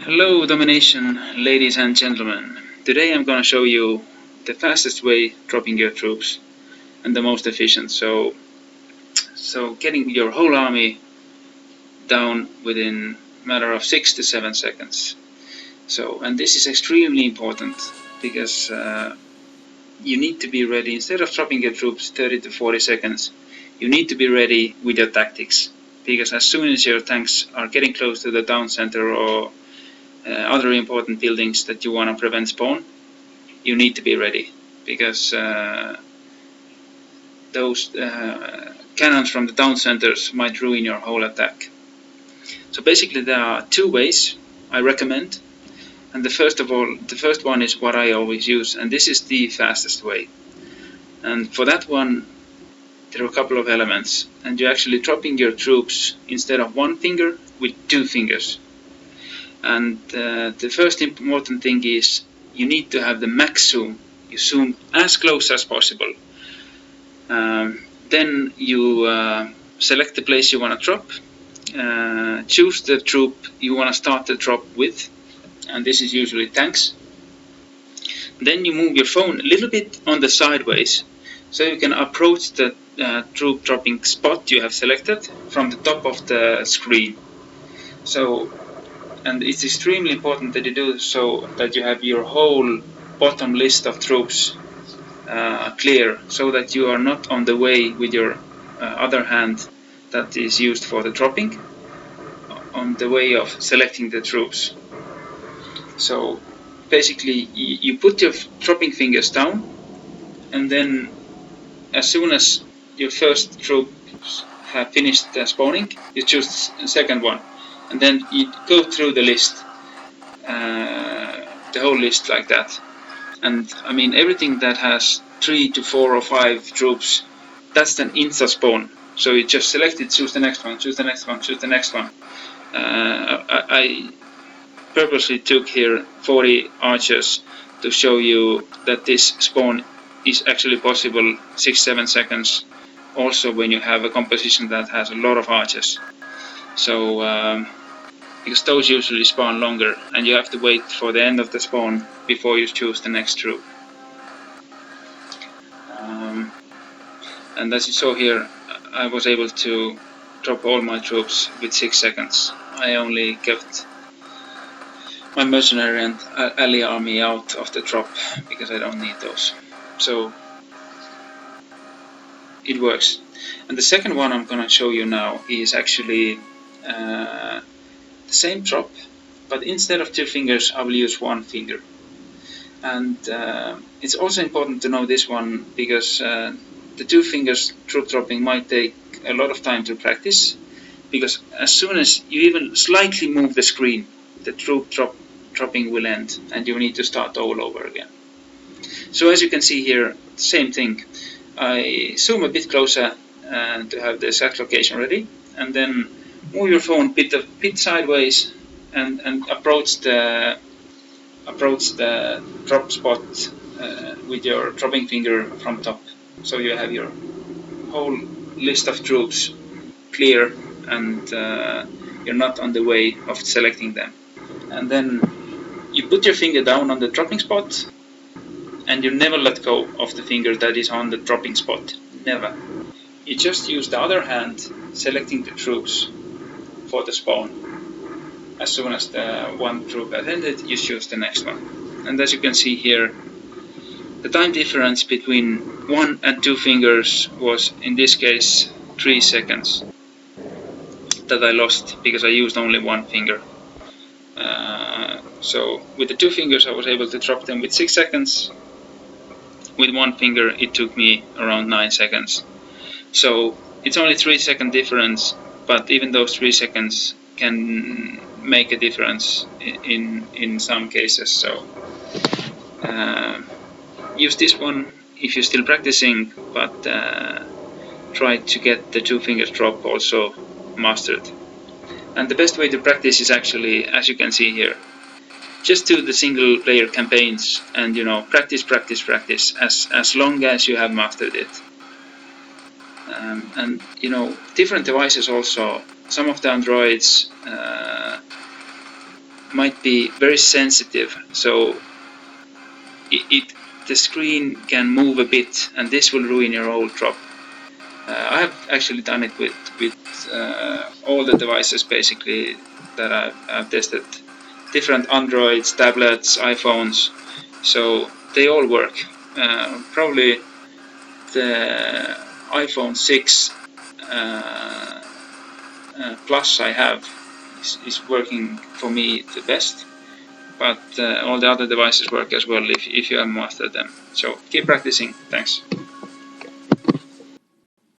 Hello Domination, ladies and gentlemen. Today I'm gonna show you the fastest way dropping your troops and the most efficient. So getting your whole army down within a matter of 6 to 7 seconds. And this is extremely important because you need to be ready. Instead of dropping your troops 30 to 40 seconds, you need to be ready with your tactics, because as soon as your tanks are getting close to the town center or other important buildings that you want to prevent spawn, you need to be ready, because those cannons from the town centers might ruin your whole attack. So basically there are two ways I recommend, and the first one is what I always use, and this is the fastest way. And for that one there are a couple of elements, and you're actually dropping your troops instead of one finger with two fingers. And the first important thing is you need to have the max zoom. You zoom as close as possible. Then you select the place you want to drop. Choose the troop you want to start the drop with, and this is usually tanks. Then you move your phone a little bit on the sideways, so you can approach the troop dropping spot you have selected from the top of the screen. And it's extremely important that you do so that you have your whole bottom list of troops clear, so that you are not on the way with your other hand that is used for the dropping, on the way of selecting the troops. So basically you put your dropping fingers down, and then as soon as your first troops have finished spawning, you choose the second one. And then you go through the list, the whole list like that. And I mean, everything that has 3 to 4 or 5 troops, that's an insta spawn. So you just select it, choose the next one, choose the next one, choose the next one. I purposely took here 40 archers to show you that this spawn is actually possible 6-7 seconds, also when you have a composition that has a lot of archers. Because those usually spawn longer, and you have to wait for the end of the spawn before you choose the next troop. And as you saw here, I was able to drop all my troops with 6 seconds. I only kept my mercenary and ally army out of the drop because I don't need those. So it works. And the second one I'm gonna show you now is actually the same drop, but instead of 2 fingers I will use 1 finger. And it's also important to know this one, because the 2 fingers troop dropping might take a lot of time to practice, because as soon as you even slightly move the screen, the troop dropping will end and you need to start all over again. So as you can see here, same thing. I zoom a bit closer to have the exact location ready, and then move your phone a bit sideways and approach the drop spot with your dropping finger from top. So you have your whole list of troops clear, and you're not on the way of selecting them. And then you put your finger down on the dropping spot, and you never let go of the finger that is on the dropping spot. Never. You just use the other hand selecting the troops for the spawn. As soon as the one troop has ended, you choose the next one. And as you can see here, the time difference between 1 and 2 fingers was, in this case, 3 seconds that I lost because I used only 1 finger. So with the 2 fingers I was able to drop them with 6 seconds. With 1 finger it took me around 9 seconds. So it's only 3-second difference, but even those 3 seconds can make a difference in some cases. So use this one if you're still practicing, but try to get the 2 fingers drop also mastered. And the best way to practice is actually, as you can see here, just do the single player campaigns and practice as long as you have mastered it. And different devices also, some of the Androids might be very sensitive, so the screen can move a bit, and this will ruin your whole drop. I have actually done it with all the devices basically that I've tested, different Androids, tablets, iPhones, so they all work. Probably the iPhone 6 Plus I have is working for me the best, but all the other devices work as well if you have mastered them. So keep practicing. Thanks.